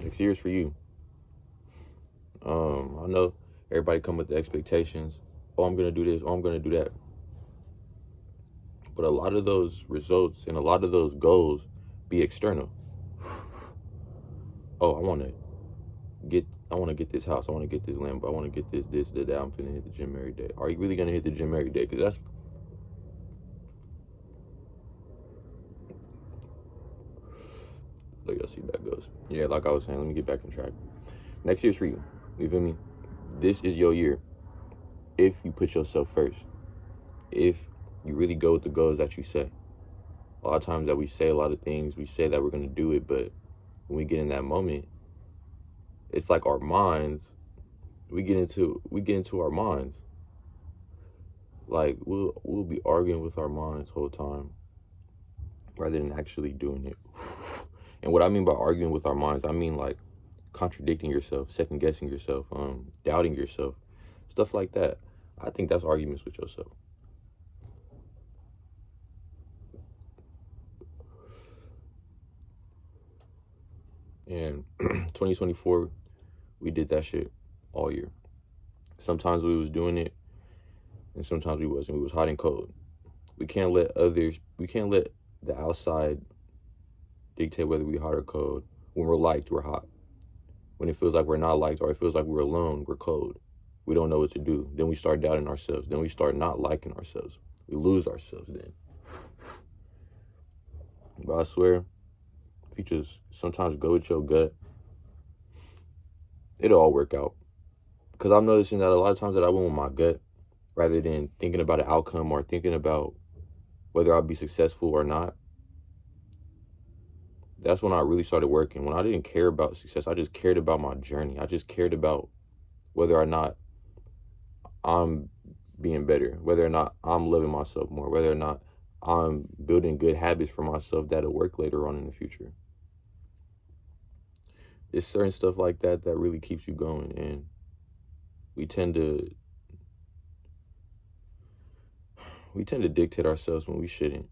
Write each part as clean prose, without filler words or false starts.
Next year's for you. I know everybody come with the expectations. Oh, I'm gonna do this. Oh, I'm gonna do that. But a lot of those results and a lot of those goals be external. Oh, I want to get this house. I want to get this Lambo. I want to get this, that. I'm finna hit the gym every day. Are you really gonna hit the gym every day? Because that's like, y'all see that goes. Yeah, like I was saying, let me get back on track. Next year's for you. You feel me? This is your year. If you put yourself first, if you really go with the goals that you say. A lot of times that we say a lot of things, we say that we're gonna do it, but when we get in that moment, it's like our minds. We get into our minds. Like we'll be arguing with our minds whole time, rather than actually doing it. And what I mean by arguing with our minds, I mean like contradicting yourself, second guessing yourself, doubting yourself, stuff like that. I think that's arguments with yourself. And 2024, we did that shit all year. Sometimes we was doing it, and sometimes we wasn't. We was hot and cold. We can't let the outside dictate whether we hot or cold. When we're liked, we're hot. When it feels like we're not liked, or it feels like we're alone, we're cold. We don't know what to do. Then we start doubting ourselves. Then we start not liking ourselves. We lose ourselves then. But I swear, if you just sometimes go with your gut, it'll all work out. Because I'm noticing that a lot of times that I went with my gut, rather than thinking about an outcome or thinking about whether I'll be successful or not. That's when I really started working. When I didn't care about success, I just cared about my journey. I just cared about whether or not I'm being better, whether or not I'm loving myself more, whether or not I'm building good habits for myself that'll work later on in the future. It's certain stuff like that that really keeps you going, and we tend to dictate ourselves when we shouldn't.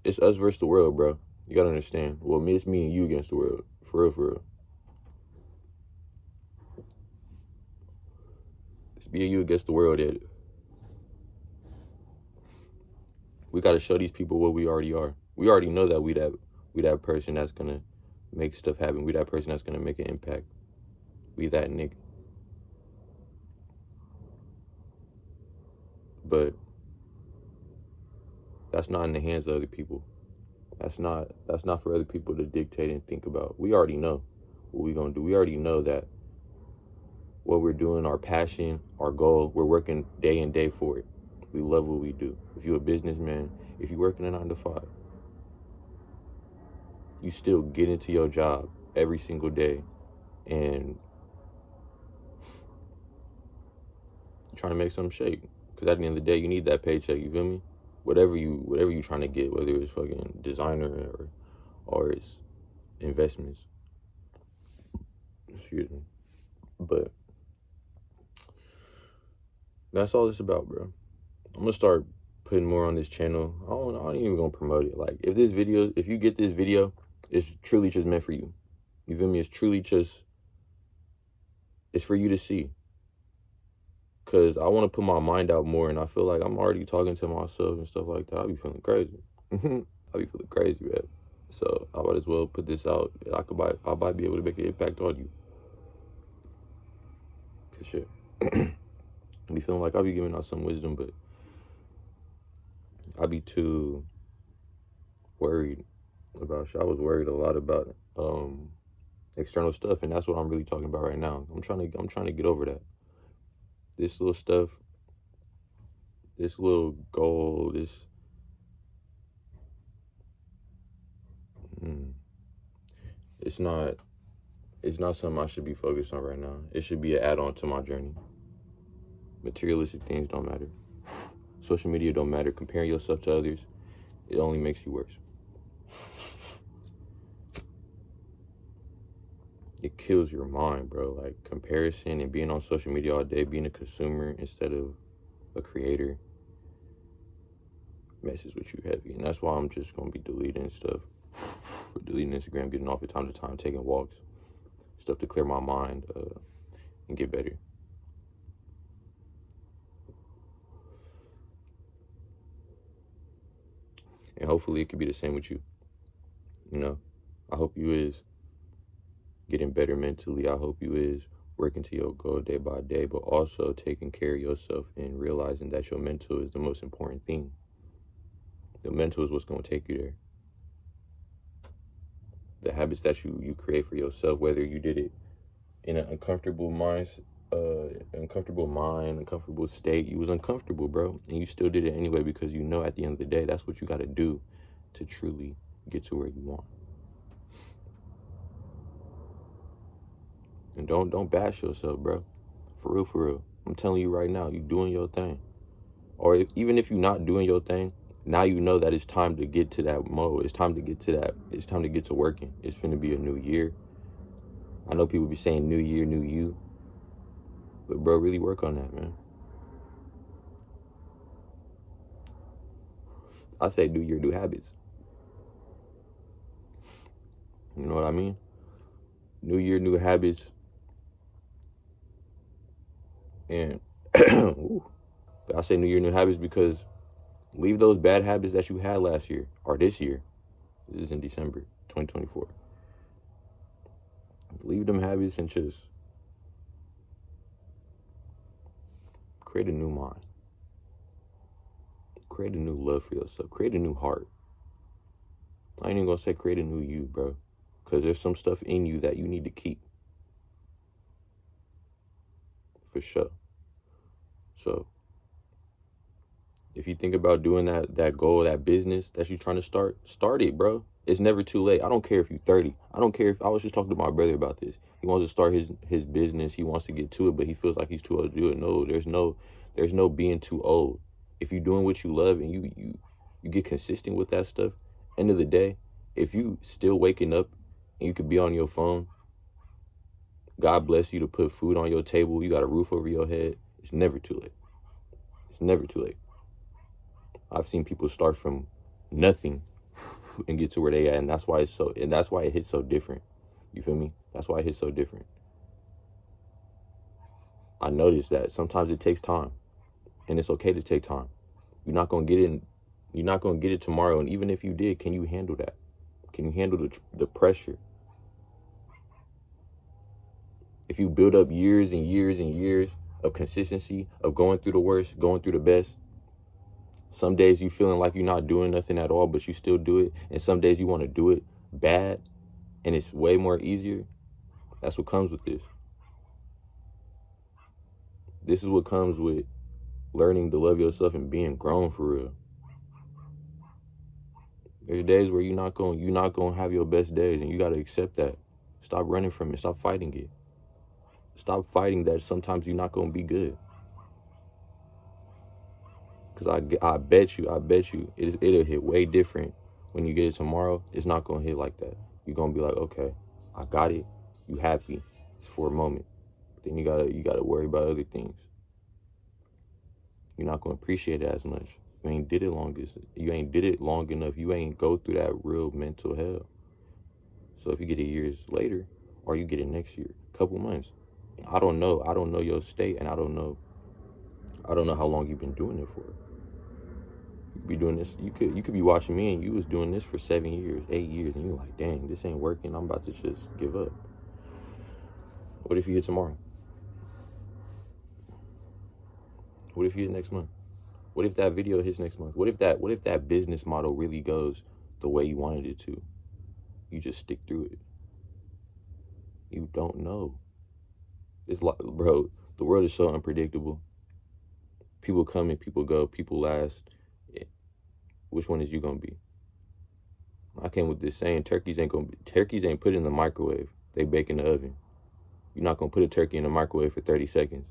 It's us versus the world, bro. You gotta understand. Well, it's me and you against the world. For real, for real. It's me and you against the world. We gotta show these people what we already are. We already know that we that person that's gonna make stuff happen. We that person that's gonna make an impact. We that nigga. But that's not in the hands of other people. That's not for other people to dictate and think about. We already know what we're gonna do. We already know that what we're doing, our passion, our goal, we're working day and day for it. We love what we do. If you're a businessman, if you're working a 9 to 5, you still get into your job every single day and trying to make something shake. Because at the end of the day, you need that paycheck. You feel me? Whatever you trying to get, whether it's fucking designer or it's investments. Excuse me. But that's all it's about, bro. I'm gonna start putting more on this channel. I ain't even gonna promote it. Like, if you get this video, it's truly just meant for you. You feel me? It's truly just, it's for you to see. Cause I want to put my mind out more, and I feel like I'm already talking to myself and stuff like that. I'll be feeling crazy. I'll be feeling crazy, man. So I might as well put this out. I might be able to make an impact on you. Cause shit, I be feeling like I'll be giving out some wisdom, but I be too worried about shit. I was worried a lot about external stuff, and that's what I'm really talking about right now. I'm trying to get over that. This little stuff, this little goal, it's not something I should be focused on right now. It should be an add-on to my journey. Materialistic things don't matter. Social media don't matter. Comparing yourself to others, it only makes you worse. It kills your mind, bro. Like, comparison and being on social media all day, being a consumer instead of a creator, messes with you heavy. And that's why I'm just gonna be deleting stuff. Deleting Instagram, getting off it time to time, taking walks, stuff to clear my mind and get better. And hopefully it could be the same with you. You know, I hope you is getting better mentally. I hope you is working to your goal day by day, but also taking care of yourself and realizing that your mental is the most important thing. The mental is what's going to take you there. The habits that you create for yourself, whether you did it in an uncomfortable mind, uncomfortable state, you was uncomfortable, bro, and you still did it anyway because you know at the end of the day that's what you got to do to truly get to where you want. And don't bash yourself, bro. For real. I'm telling you right now, you doing your thing. Or even if you're not doing your thing, now you know that it's time to get to that mode. It's time to get to that. It's time to get to working. It's finna be a new year. I know people be saying new year, new you. But bro, really work on that, man. I say new year, new habits. You know what I mean? New year, new habits. And I say new year, new habits because leave those bad habits that you had last year or this year. This is in December 2024. Leave them habits and just create a new mind. Create a new love for yourself. Create a new heart. I ain't even gonna say create a new you, bro. Because there's some stuff in you that you need to keep. For sure. So, if you think about doing that goal, that business that you're trying to start it, bro. It's never too late. I don't care if you're 30. I don't care if, I was just talking to my brother about this. He wants to start his business. He wants to get to it, but he feels like he's too old to do it. No, there's no being too old. If you're doing what you love and you get consistent with that stuff, end of the day, if you still waking up and you could be on your phone, God bless you to put food on your table, you got a roof over your head, it's never too late. It's never too late. I've seen people start from nothing and get to where they at, and that's why it hits so different. You feel me? That's why it hits so different. I noticed that sometimes it takes time, and it's okay to take time. You're not gonna get it tomorrow, and even if you did, can you handle that? Can you handle the pressure? If you build up years and years and years of consistency, of going through the worst, going through the best, some days you feeling like you're not doing nothing at all, but you still do it. And some days you want to do it bad, and it's way more easier. That's what comes with this. This is what comes with learning to love yourself and being grown for real. There's days where you're not gonna have your best days, and you gotta accept that. Stop running from it. Stop fighting it. Stop fighting that sometimes you're not gonna be good. Because I bet you, it'll hit way different when you get it tomorrow. It's not gonna hit like that. You're gonna be like, okay, I got it. You happy? It's for a moment. But then you gotta worry about other things. You're not gonna appreciate it as much. You ain't did it long enough. You ain't go through that real mental hell. So if you get it years later, or you get it next year, couple months, I don't know. I don't know your state, and I don't know how long you've been doing it for. You could be doing this. You could be watching me, and you was doing this for 7 years, 8 years, and you're like, dang, this ain't working. I'm about to just give up. What if you hit tomorrow? What if you hit next month? What if that video hits next month? What if that business model really goes the way you wanted it to? You just stick through it. You don't know. It's like, bro, the world is so unpredictable. People come and people go. People last. Which one is you gonna be? I came with this saying: turkeys ain't put in the microwave. They bake in the oven. You're not gonna put a turkey in the microwave for 30 seconds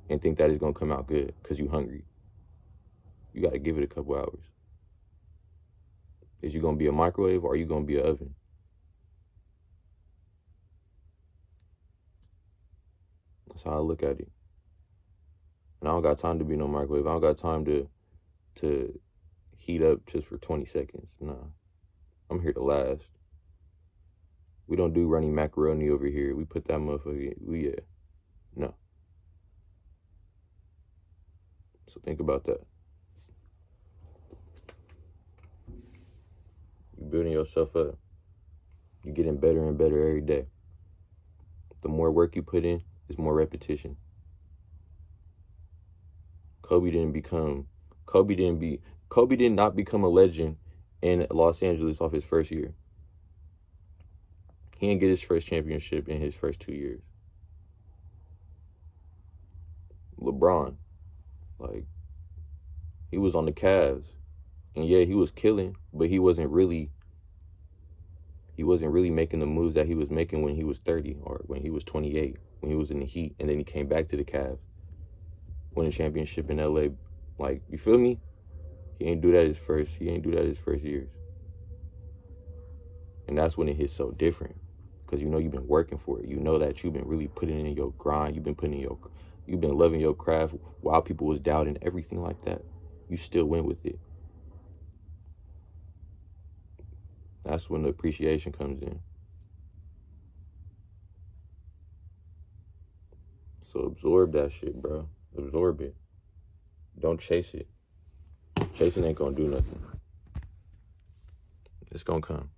and think that it's gonna come out good because you're hungry. You gotta give it a couple hours. Is you gonna be a microwave or are you gonna be an oven? That's how I look at it. And I don't got time to be no microwave. I don't got time to heat up just for 20 seconds. Nah. I'm here to last. We don't do running macaroni over here. We put that motherfucker, no. So think about that. You're building yourself up. You're getting better and better every day. The more work you put in, is more repetition. Kobe did not become a legend in Los Angeles off his first year. He didn't get his first championship in his first 2 years. LeBron, like, he was on the Cavs, and yeah, he was killing, but he wasn't really making the moves that he was making when he was 30 or when he was 28, when he was in the Heat, and then he came back to the Cavs, won a championship in LA. Like, you feel me? He ain't do that his first years. And that's when it hits so different. Because you know you've been working for it. You know that you've been really putting in your grind. You've been loving your craft while people was doubting, everything like that. You still went with it. That's when the appreciation comes in. So absorb that shit, bro. Absorb it. Don't chase it. Chasing ain't gonna do nothing. It's gonna come.